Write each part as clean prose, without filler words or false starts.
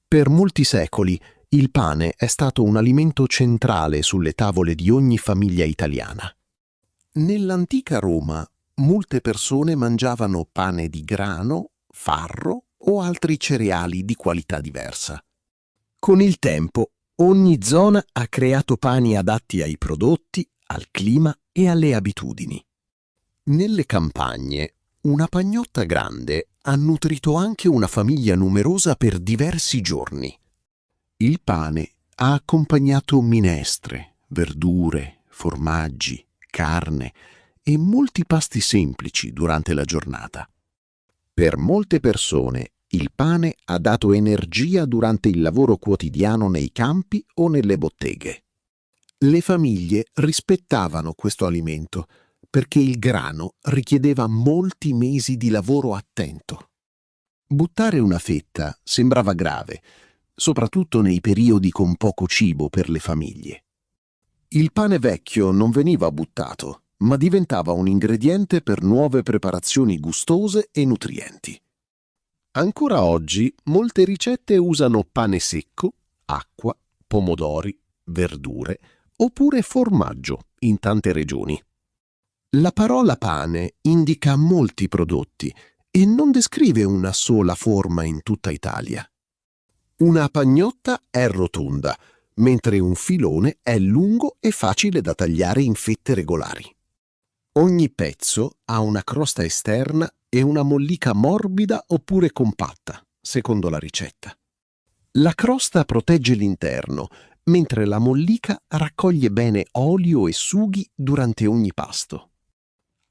Per molti secoli il pane è stato un alimento centrale sulle tavole di ogni famiglia italiana. Nell'antica Roma molte persone mangiavano pane di grano, farro o altri cereali di qualità diversa. Con il tempo ogni zona ha creato pani adatti ai prodotti, al clima e alle abitudini. Nelle campagne una pagnotta grande ha nutrito anche una famiglia numerosa per diversi giorni. Il pane ha accompagnato minestre, verdure, formaggi, carne e molti pasti semplici durante la giornata. Per molte persone il pane ha dato energia durante il lavoro quotidiano nei campi o nelle botteghe. Le famiglie rispettavano questo alimento perché il grano richiedeva molti mesi di lavoro attento. Buttare una fetta sembrava grave, soprattutto nei periodi con poco cibo per le famiglie. Il pane vecchio non veniva buttato, ma diventava un ingrediente per nuove preparazioni gustose e nutrienti. Ancora oggi molte ricette usano pane secco, acqua, pomodori, verdure oppure formaggio in tante regioni. La parola pane indica molti prodotti e non descrive una sola forma in tutta Italia. Una pagnotta è rotonda, mentre un filone è lungo e facile da tagliare in fette regolari. Ogni pezzo ha una crosta esterna e una mollica morbida oppure compatta, secondo la ricetta. La crosta protegge l'interno, mentre la mollica raccoglie bene olio e sughi durante ogni pasto.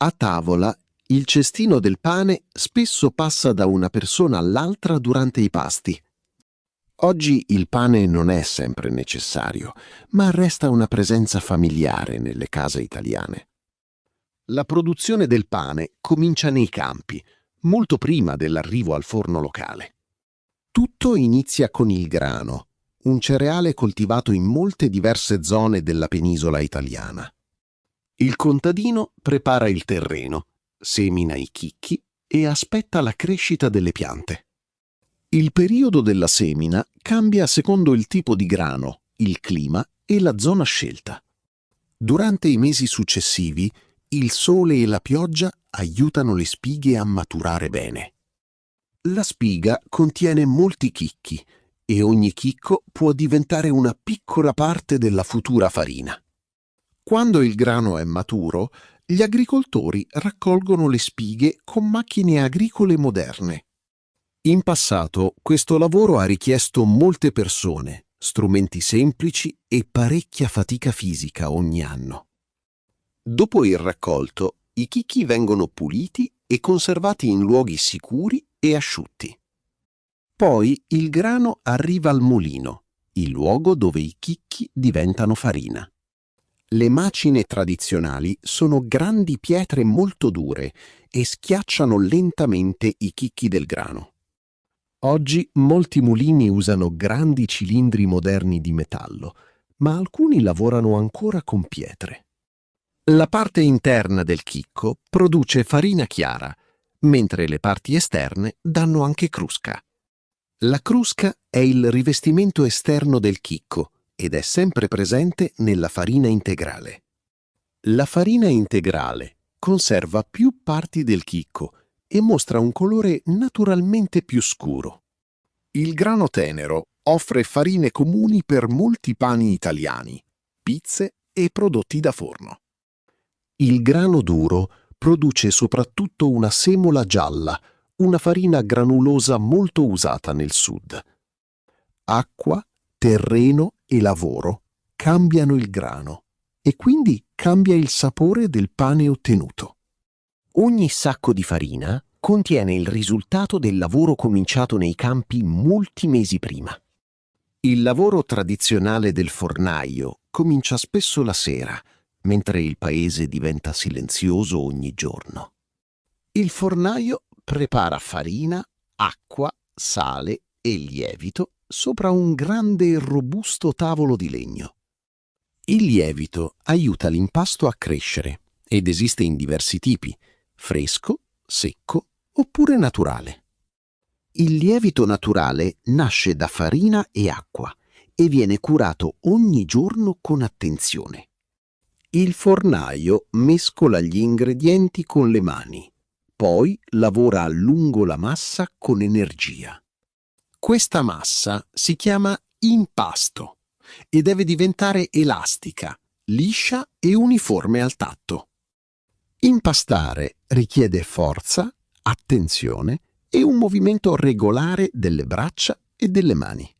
A tavola, il cestino del pane spesso passa da una persona all'altra durante i pasti. Oggi il pane non è sempre necessario, ma resta una presenza familiare nelle case italiane. La produzione del pane comincia nei campi, molto prima dell'arrivo al forno locale. Tutto inizia con il grano, un cereale coltivato in molte diverse zone della penisola italiana. Il contadino prepara il terreno, semina i chicchi e aspetta la crescita delle piante. Il periodo della semina cambia secondo il tipo di grano, il clima e la zona scelta. Durante i mesi successivi, il sole e la pioggia aiutano le spighe a maturare bene. La spiga contiene molti chicchi e ogni chicco può diventare una piccola parte della futura farina. Quando il grano è maturo, gli agricoltori raccolgono le spighe con macchine agricole moderne. In passato questo lavoro ha richiesto molte persone, strumenti semplici e parecchia fatica fisica ogni anno. Dopo il raccolto, i chicchi vengono puliti e conservati in luoghi sicuri e asciutti. Poi il grano arriva al mulino, il luogo dove i chicchi diventano farina. Le macine tradizionali sono grandi pietre molto dure e schiacciano lentamente i chicchi del grano. Oggi molti mulini usano grandi cilindri moderni di metallo, ma alcuni lavorano ancora con pietre. La parte interna del chicco produce farina chiara, mentre le parti esterne danno anche crusca. La crusca è il rivestimento esterno del chicco ed è sempre presente nella farina integrale. La farina integrale conserva più parti del chicco e mostra un colore naturalmente più scuro. Il grano tenero offre farine comuni per molti pani italiani, pizze e prodotti da forno. Il grano duro produce soprattutto una semola gialla, una farina granulosa molto usata nel sud. Acqua, terreno e lavoro cambiano il grano e quindi cambia il sapore del pane ottenuto. Ogni sacco di farina contiene il risultato del lavoro cominciato nei campi molti mesi prima. Il lavoro tradizionale del fornaio comincia spesso la sera, mentre il paese diventa silenzioso ogni giorno. Il fornaio prepara farina, acqua, sale e lievito sopra un grande e robusto tavolo di legno. Il lievito aiuta l'impasto a crescere ed esiste in diversi tipi: fresco, secco oppure naturale. Il lievito naturale nasce da farina e acqua e viene curato ogni giorno con attenzione. Il fornaio mescola gli ingredienti con le mani, poi lavora lungo la massa con energia. Questa massa si chiama impasto e deve diventare elastica, liscia e uniforme al tatto. Impastare richiede forza, attenzione e un movimento regolare delle braccia e delle mani.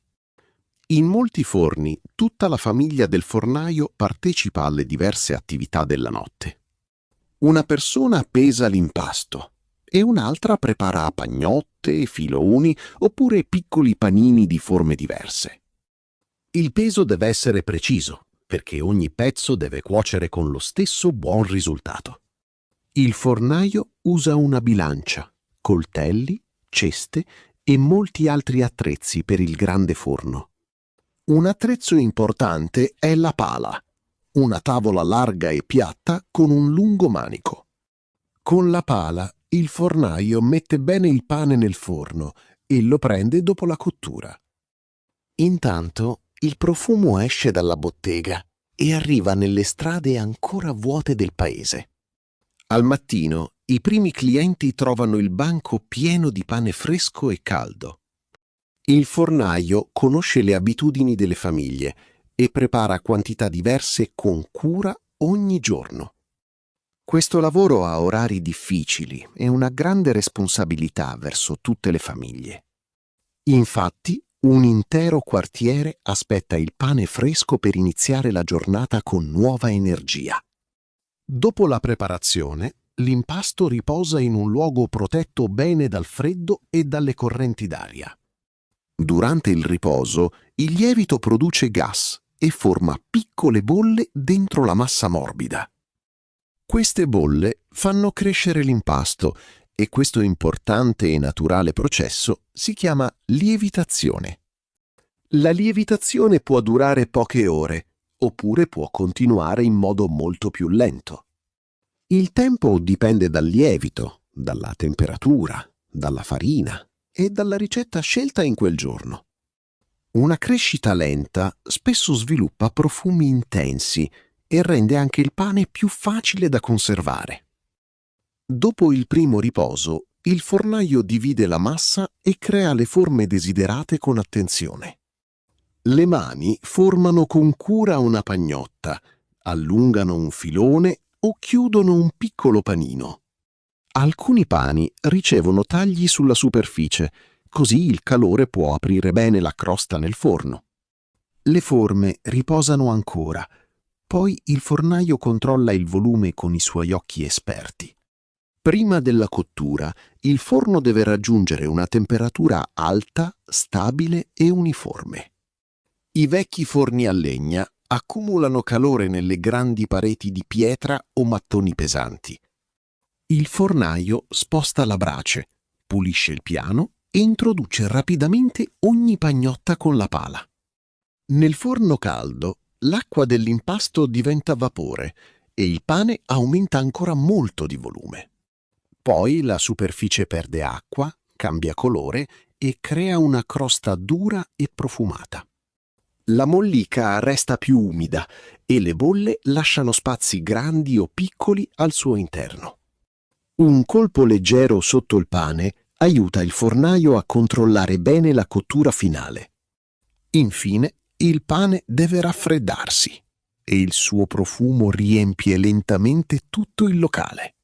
In molti forni, tutta la famiglia del fornaio partecipa alle diverse attività della notte. Una persona pesa l'impasto e un'altra prepara pagnotte, filoni oppure piccoli panini di forme diverse. Il peso deve essere preciso, perché ogni pezzo deve cuocere con lo stesso buon risultato. Il fornaio usa una bilancia, coltelli, ceste e molti altri attrezzi per il grande forno. Un attrezzo importante è la pala, una tavola larga e piatta con un lungo manico. Con la pala il fornaio mette bene il pane nel forno e lo prende dopo la cottura. Intanto il profumo esce dalla bottega e arriva nelle strade ancora vuote del paese. Al mattino i primi clienti trovano il banco pieno di pane fresco e caldo. Il fornaio conosce le abitudini delle famiglie e prepara quantità diverse con cura ogni giorno. Questo lavoro ha orari difficili e una grande responsabilità verso tutte le famiglie. Infatti, un intero quartiere aspetta il pane fresco per iniziare la giornata con nuova energia. Dopo la preparazione, l'impasto riposa in un luogo protetto bene dal freddo e dalle correnti d'aria. Durante il riposo, il lievito produce gas e forma piccole bolle dentro la massa morbida. Queste bolle fanno crescere l'impasto e questo importante e naturale processo si chiama lievitazione. La lievitazione può durare poche ore, oppure può continuare in modo molto più lento. Il tempo dipende dal lievito, dalla temperatura, dalla farina e dalla ricetta scelta in quel giorno. Una crescita lenta spesso sviluppa profumi intensi e rende anche il pane più facile da conservare. Dopo il primo riposo, il fornaio divide la massa e crea le forme desiderate con attenzione. Le mani formano con cura una pagnotta, allungano un filone o chiudono un piccolo panino. Alcuni pani ricevono tagli sulla superficie, così il calore può aprire bene la crosta nel forno. Le forme riposano ancora, poi il fornaio controlla il volume con i suoi occhi esperti. Prima della cottura, il forno deve raggiungere una temperatura alta, stabile e uniforme. I vecchi forni a legna accumulano calore nelle grandi pareti di pietra o mattoni pesanti. Il fornaio sposta la brace, pulisce il piano e introduce rapidamente ogni pagnotta con la pala. Nel forno caldo, l'acqua dell'impasto diventa vapore e il pane aumenta ancora molto di volume. Poi la superficie perde acqua, cambia colore e crea una crosta dura e profumata. La mollica resta più umida e le bolle lasciano spazi grandi o piccoli al suo interno. Un colpo leggero sotto il pane aiuta il fornaio a controllare bene la cottura finale. Infine, il pane deve raffreddarsi e il suo profumo riempie lentamente tutto il locale.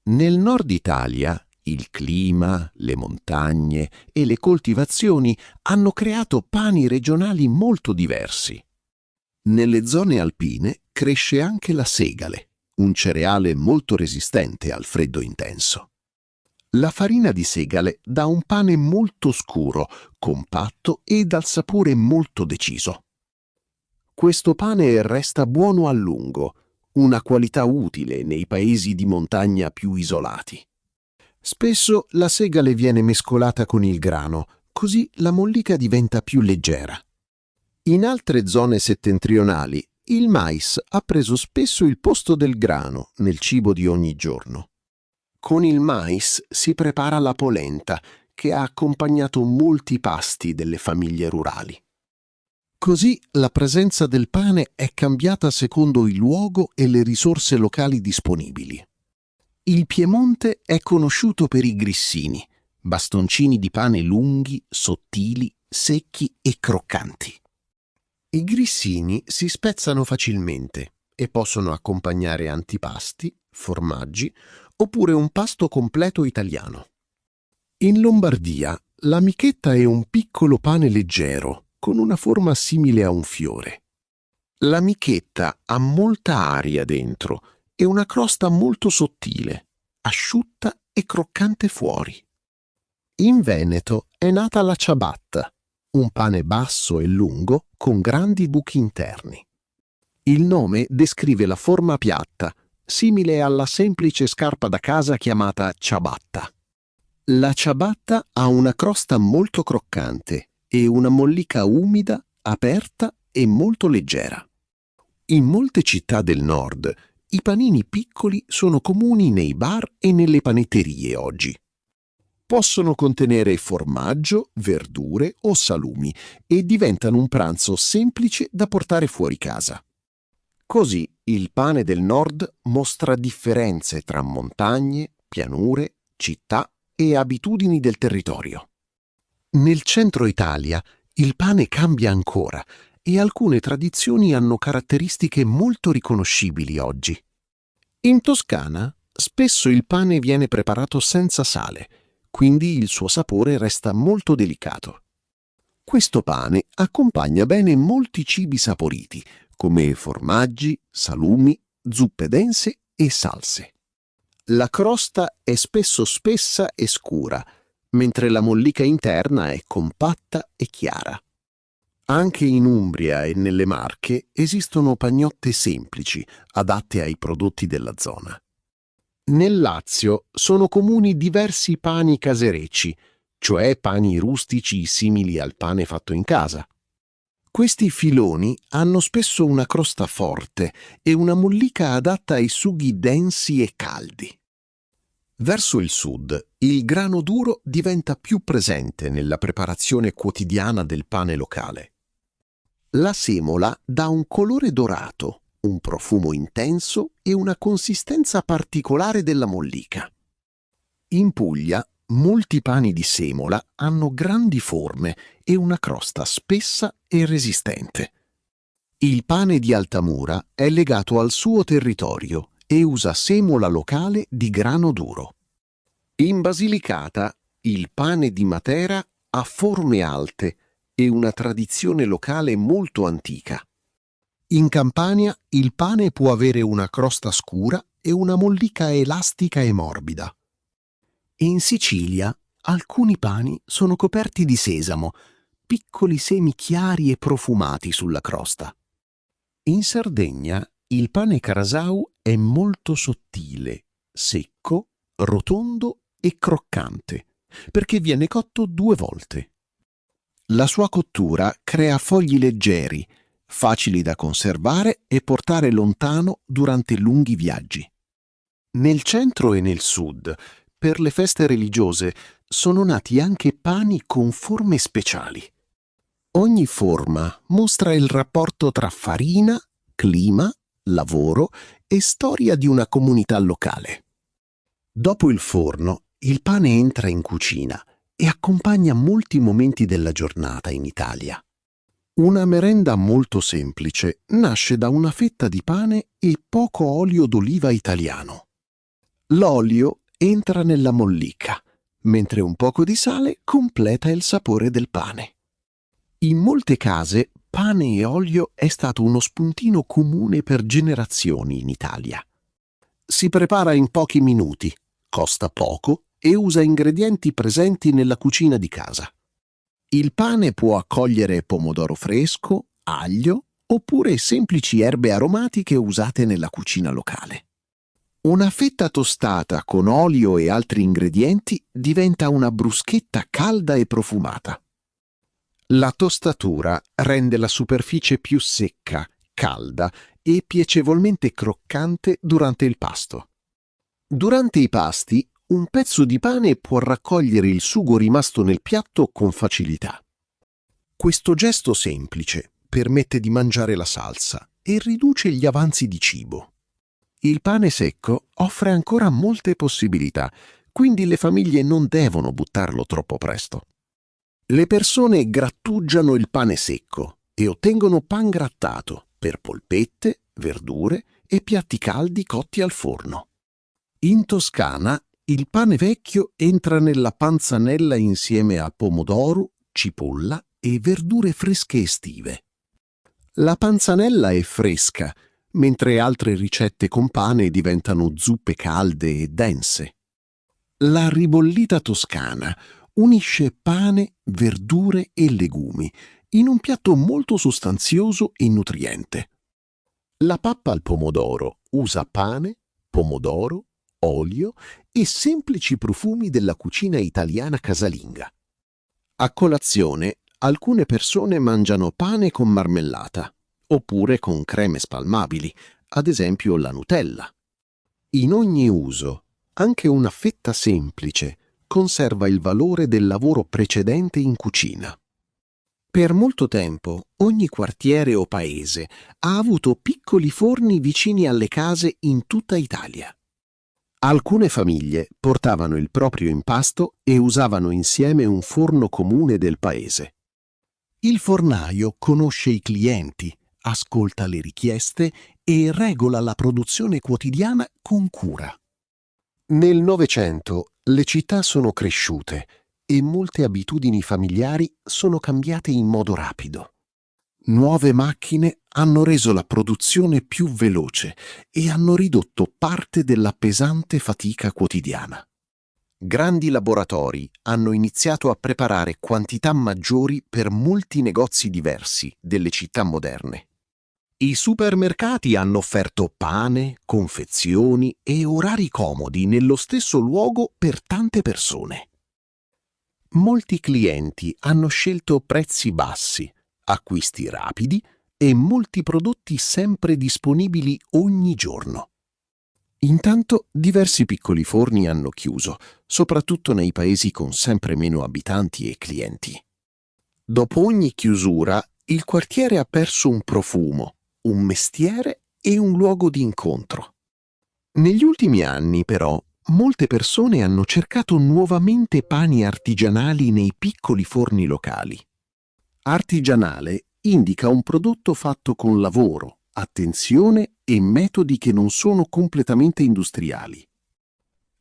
Nel nord Italia, il clima, le montagne e le coltivazioni hanno creato pani regionali molto diversi. Nelle zone alpine cresce anche la segale, un cereale molto resistente al freddo intenso. La farina di segale dà un pane molto scuro, compatto e dal sapore molto deciso. Questo pane resta buono a lungo, una qualità utile nei paesi di montagna più isolati. Spesso la segale viene mescolata con il grano, così la mollica diventa più leggera. In altre zone settentrionali, il mais ha preso spesso il posto del grano nel cibo di ogni giorno. Con il mais si prepara la polenta, che ha accompagnato molti pasti delle famiglie rurali. Così la presenza del pane è cambiata secondo il luogo e le risorse locali disponibili. Il Piemonte è conosciuto per i grissini, bastoncini di pane lunghi, sottili, secchi e croccanti. I grissini si spezzano facilmente e possono accompagnare antipasti, formaggi oppure un pasto completo italiano. In Lombardia la michetta è un piccolo pane leggero con una forma simile a un fiore. La michetta ha molta aria dentro e una crosta molto sottile, asciutta e croccante fuori. In Veneto è nata la ciabatta, un pane basso e lungo con grandi buchi interni. Il nome descrive la forma piatta, simile alla semplice scarpa da casa chiamata ciabatta. La ciabatta ha una crosta molto croccante e una mollica umida, aperta e molto leggera. In molte città del nord, i panini piccoli sono comuni nei bar e nelle panetterie oggi. Possono contenere formaggio, verdure o salumi e diventano un pranzo semplice da portare fuori casa. Così il pane del nord mostra differenze tra montagne, pianure, città e abitudini del territorio. Nel centro Italia il pane cambia ancora e alcune tradizioni hanno caratteristiche molto riconoscibili oggi. In Toscana spesso il pane viene preparato senza sale, quindi il suo sapore resta molto delicato. Questo pane accompagna bene molti cibi saporiti, come formaggi, salumi, zuppe dense e salse. La crosta è spesso spessa e scura, mentre la mollica interna è compatta e chiara. Anche in Umbria e nelle Marche esistono pagnotte semplici, adatte ai prodotti della zona. Nel Lazio sono comuni diversi pani caserecci, cioè pani rustici simili al pane fatto in casa. Questi filoni hanno spesso una crosta forte e una mollica adatta ai sughi densi e caldi. Verso il sud, il grano duro diventa più presente nella preparazione quotidiana del pane locale. La semola dà un colore dorato, un profumo intenso e una consistenza particolare della mollica. In Puglia, molti pani di semola hanno grandi forme e una crosta spessa e resistente. Il pane di Altamura è legato al suo territorio e usa semola locale di grano duro. In Basilicata, il pane di Matera ha forme alte e una tradizione locale molto antica. In Campania il pane può avere una crosta scura e una mollica elastica e morbida. In Sicilia alcuni pani sono coperti di sesamo, piccoli semi chiari e profumati sulla crosta. In Sardegna il pane carasau è molto sottile, secco, rotondo e croccante, perché viene cotto 2 volte. La sua cottura crea fogli leggeri, facili da conservare e portare lontano durante lunghi viaggi. Nel centro e nel sud, per le feste religiose, sono nati anche pani con forme speciali. Ogni forma mostra il rapporto tra farina, clima, lavoro e storia di una comunità locale. Dopo il forno, il pane entra in cucina e accompagna molti momenti della giornata in Italia. Una merenda molto semplice nasce da una fetta di pane e poco olio d'oliva italiano. L'olio entra nella mollica, mentre un poco di sale completa il sapore del pane. In molte case, pane e olio è stato uno spuntino comune per generazioni in Italia. Si prepara in pochi minuti, costa poco e usa ingredienti presenti nella cucina di casa. Il pane può accogliere pomodoro fresco, aglio oppure semplici erbe aromatiche usate nella cucina locale. Una fetta tostata con olio e altri ingredienti diventa una bruschetta calda e profumata. La tostatura rende la superficie più secca, calda e piacevolmente croccante durante il pasto. Durante i pasti, un pezzo di pane può raccogliere il sugo rimasto nel piatto con facilità. Questo gesto semplice permette di mangiare la salsa e riduce gli avanzi di cibo. Il pane secco offre ancora molte possibilità, quindi le famiglie non devono buttarlo troppo presto. Le persone grattugiano il pane secco e ottengono pan grattato per polpette, verdure e piatti caldi cotti al forno. In Toscana il pane vecchio entra nella panzanella insieme a pomodoro, cipolla e verdure fresche estive. La panzanella è fresca, mentre altre ricette con pane diventano zuppe calde e dense. La ribollita toscana unisce pane, verdure e legumi in un piatto molto sostanzioso e nutriente. La pappa al pomodoro usa pane, pomodoro, olio e semplici profumi della cucina italiana casalinga. A colazione, alcune persone mangiano pane con marmellata, oppure con creme spalmabili, ad esempio la Nutella. In ogni uso, anche una fetta semplice conserva il valore del lavoro precedente in cucina. Per molto tempo, ogni quartiere o paese ha avuto piccoli forni vicini alle case in tutta Italia. Alcune famiglie portavano il proprio impasto e usavano insieme un forno comune del paese. Il fornaio conosce i clienti, ascolta le richieste e regola la produzione quotidiana con cura. Nel Novecento le città sono cresciute e molte abitudini familiari sono cambiate in modo rapido. Nuove macchine hanno reso la produzione più veloce e hanno ridotto parte della pesante fatica quotidiana. Grandi laboratori hanno iniziato a preparare quantità maggiori per molti negozi diversi delle città moderne. I supermercati hanno offerto pane, confezioni e orari comodi nello stesso luogo per tante persone. Molti clienti hanno scelto prezzi bassi, acquisti rapidi e molti prodotti sempre disponibili ogni giorno. Intanto diversi piccoli forni hanno chiuso, soprattutto nei paesi con sempre meno abitanti e clienti. Dopo ogni chiusura, il quartiere ha perso un profumo, un mestiere e un luogo di incontro. Negli ultimi anni, però, molte persone hanno cercato nuovamente pani artigianali nei piccoli forni locali. Artigianale indica un prodotto fatto con lavoro, attenzione e metodi che non sono completamente industriali.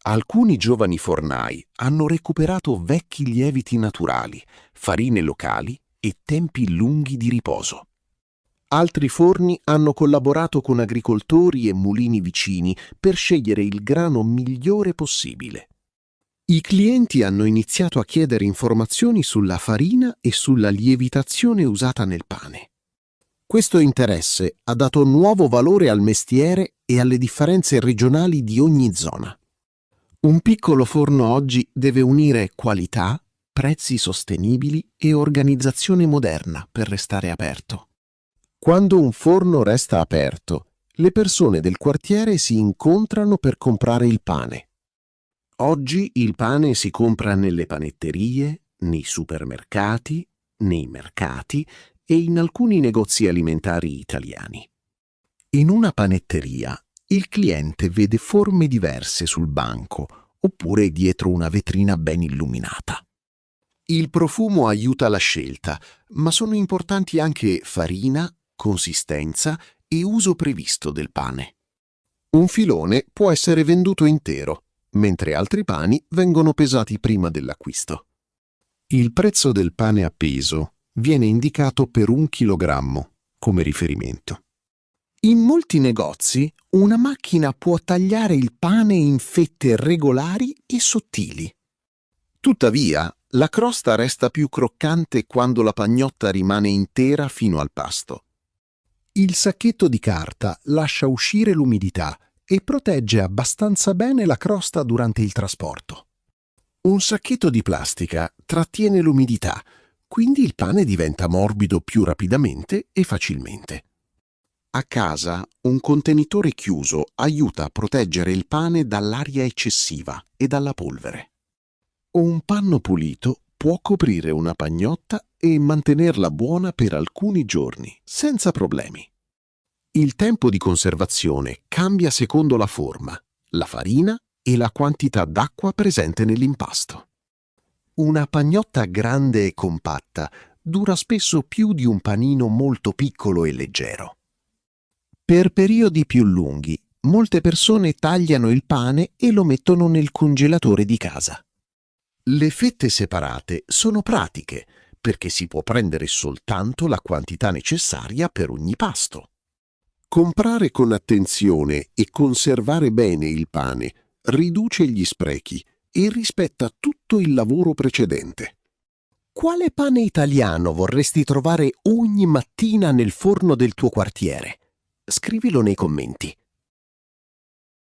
Alcuni giovani fornai hanno recuperato vecchi lieviti naturali, farine locali e tempi lunghi di riposo. Altri forni hanno collaborato con agricoltori e mulini vicini per scegliere il grano migliore possibile. I clienti hanno iniziato a chiedere informazioni sulla farina e sulla lievitazione usata nel pane. Questo interesse ha dato nuovo valore al mestiere e alle differenze regionali di ogni zona. Un piccolo forno oggi deve unire qualità, prezzi sostenibili e organizzazione moderna per restare aperto. Quando un forno resta aperto, le persone del quartiere si incontrano per comprare il pane. Oggi il pane si compra nelle panetterie, nei supermercati, nei mercati e in alcuni negozi alimentari italiani. In una panetteria, il cliente vede forme diverse sul banco oppure dietro una vetrina ben illuminata. Il profumo aiuta la scelta, ma sono importanti anche farina, consistenza e uso previsto del pane. Un filone può essere venduto intero, mentre altri pani vengono pesati prima dell'acquisto. Il prezzo del pane a peso viene indicato per 1 chilogrammo come riferimento. In molti negozi una macchina può tagliare il pane in fette regolari e sottili. Tuttavia, la crosta resta più croccante quando la pagnotta rimane intera fino al pasto. Il sacchetto di carta lascia uscire l'umidità e protegge abbastanza bene la crosta durante il trasporto. Un sacchetto di plastica trattiene l'umidità, quindi il pane diventa morbido più rapidamente e facilmente. A casa un contenitore chiuso aiuta a proteggere il pane dall'aria eccessiva e dalla polvere. Un panno pulito può coprire una pagnotta e mantenerla buona per alcuni giorni, senza problemi. Il tempo di conservazione cambia secondo la forma, la farina e la quantità d'acqua presente nell'impasto. Una pagnotta grande e compatta dura spesso più di un panino molto piccolo e leggero. Per periodi più lunghi, molte persone tagliano il pane e lo mettono nel congelatore di casa. Le fette separate sono pratiche perché si può prendere soltanto la quantità necessaria per ogni pasto. Comprare con attenzione e conservare bene il pane riduce gli sprechi e rispetta tutto il lavoro precedente. Quale pane italiano vorresti trovare ogni mattina nel forno del tuo quartiere? Scrivilo nei commenti.